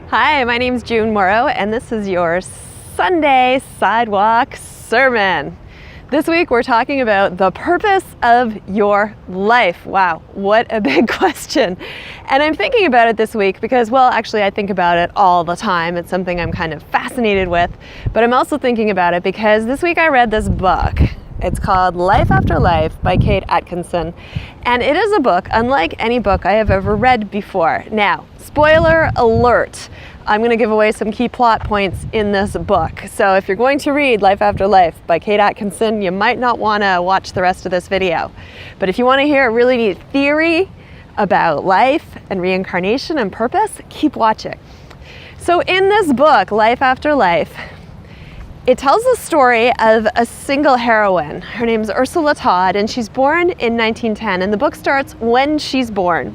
Hi, my name's June Morrow, and this is your Sunday Sidewalk Sermon. This week we're talking about the purpose of your life. Wow, what a big question. And I'm thinking about it this week because, well, actually I think about it all the time. It's something I'm kind of fascinated with, but I'm also thinking about it because this week I read this book. It's called Life After Life by Kate Atkinson, and it is a book unlike any book I have ever read before. Now, spoiler alert, I'm going to give away some key plot points in this book. So if you're going to read Life After Life by Kate Atkinson, you might not want to watch the rest of this video. But if you want to hear a really neat theory about life and reincarnation and purpose, keep watching. So in this book, Life After Life, it tells the story of a single heroine. Her name's Ursula Todd, and she's born in 1910, and the book starts when she's born.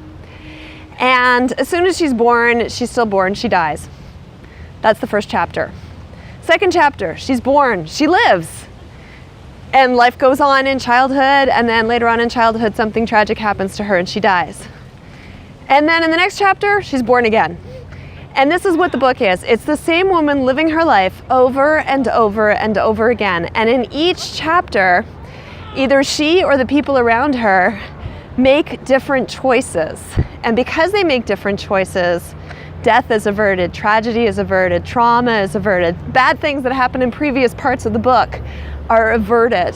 And as soon as she's born, she's still born, she dies. That's the first chapter. Second chapter, she's born, she lives. And life goes on in childhood, and then later on in childhood, something tragic happens to her and she dies. And then in the next chapter, she's born again. And this is what the book is. It's the same woman living her life over and over and over again. And in each chapter, either she or the people around her make different choices. And because they make different choices, death is averted, tragedy is averted, trauma is averted. Bad things that happened in previous parts of the book are averted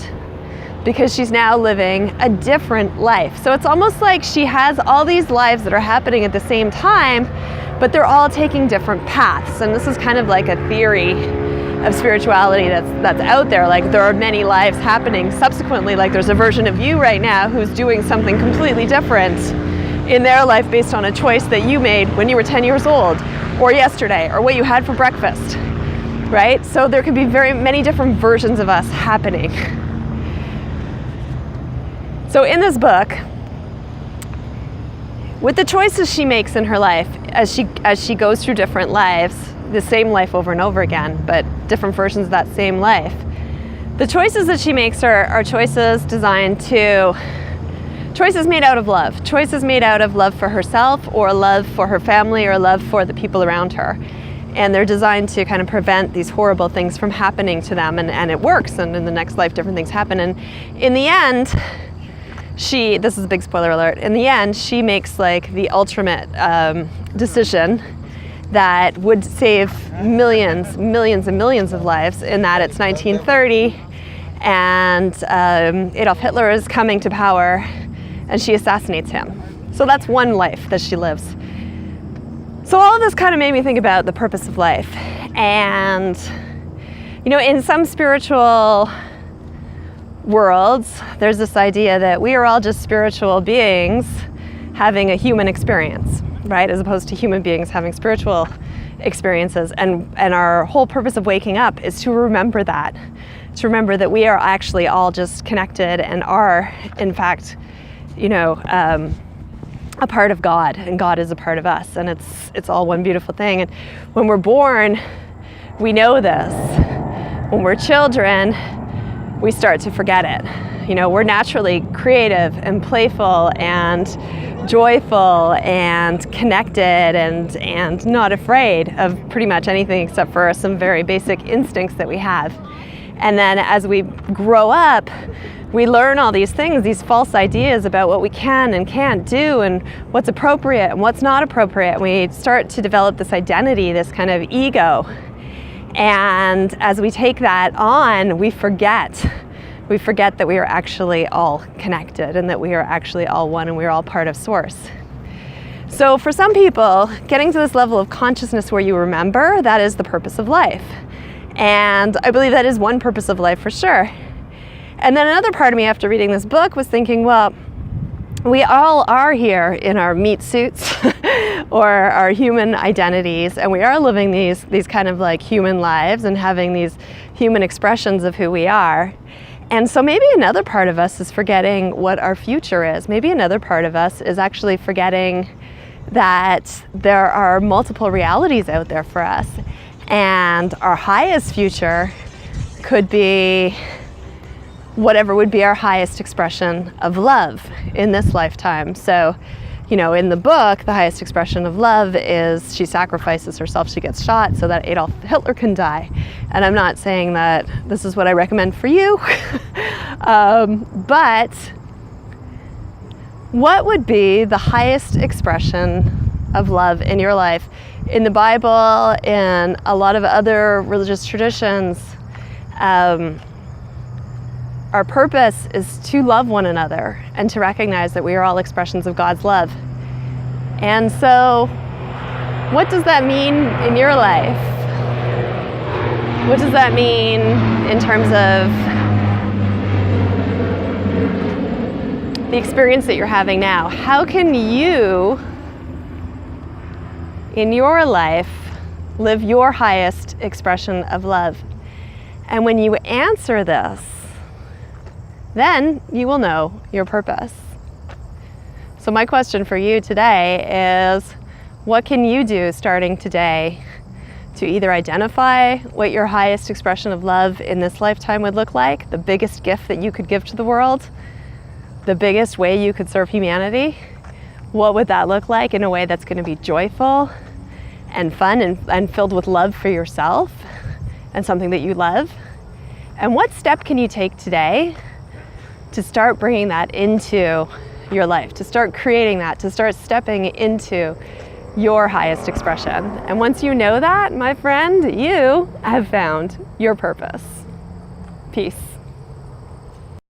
because she's now living a different life. So it's almost like she has all these lives that are happening at the same time, but they're all taking different paths. And this is kind of like a theory of spirituality that's out there. Like there are many lives happening subsequently, like there's a version of you right now who's doing something completely different in their life based on a choice that you made when you were 10 years old, or yesterday, or what you had for breakfast, right? So there could be very many different versions of us happening. So in this book, with the choices she makes in her life, as she goes through different lives, the same life over and over again, but different versions of that same life, the choices that she makes are choices designed to, choices made out of love. Choices made out of love for herself, or love for her family, or love for the people around her. And they're designed to kind of prevent these horrible things from happening to them, and it works, and in the next life different things happen. And in the end, this is a big spoiler alert, in the end, she makes like the ultimate decision that would save millions and millions of lives, in that it's 1930, and Adolf Hitler is coming to power, and she assassinates him. So that's one life that she lives. So all of this kind of made me think about the purpose of life. And, you know, in some spiritual worlds, there's this idea that we are all just spiritual beings having a human experience, right? As opposed to human beings having spiritual experiences. And our whole purpose of waking up is to remember that. To remember that we are actually all just connected and are, in fact, you know, a part of God, and God is a part of us, and it's all one beautiful thing. And when we're born, we know this. When we're children, we start to forget it. You know, we're naturally creative and playful and joyful and connected and not afraid of pretty much anything except for some very basic instincts that we have. And then as we grow up, we learn all these things, these false ideas about what we can and can't do and what's appropriate and what's not appropriate. We start to develop this identity, this kind of ego. And as we take that on, we forget that we are actually all connected and that we are actually all one and we are all part of Source. So for some people, getting to this level of consciousness where you remember, that is the purpose of life. And I believe that is one purpose of life for sure. And then another part of me after reading this book was thinking, well, we all are here in our meat suits or our human identities, and we are living these kind of like human lives and having these human expressions of who we are. And so maybe another part of us is forgetting what our future is. Maybe another part of us is actually forgetting that there are multiple realities out there for us, and our highest future could be whatever would be our highest expression of love in this lifetime. So You know, in the book, the highest expression of love is she sacrifices herself, she gets shot so that Adolf Hitler can die. And I'm not saying that this is what I recommend for you, but what would be the highest expression of love in your life? In the Bible, in a lot of other religious traditions, our purpose is to love one another and to recognize that we are all expressions of God's love. And so, what does that mean in your life? What does that mean in terms of the experience that you're having now? How can you, in your life, live your highest expression of love? And when you answer this, then you will know your purpose. So my question for you today is, what can you do starting today to either identify what your highest expression of love in this lifetime would look like, the biggest gift that you could give to the world, the biggest way you could serve humanity? What would that look like in a way that's going to be joyful and fun and filled with love for yourself and something that you love? And what step can you take today to start bringing that into your life, to start creating that, to start stepping into your highest expression? And once you know that, my friend, you have found your purpose. Peace.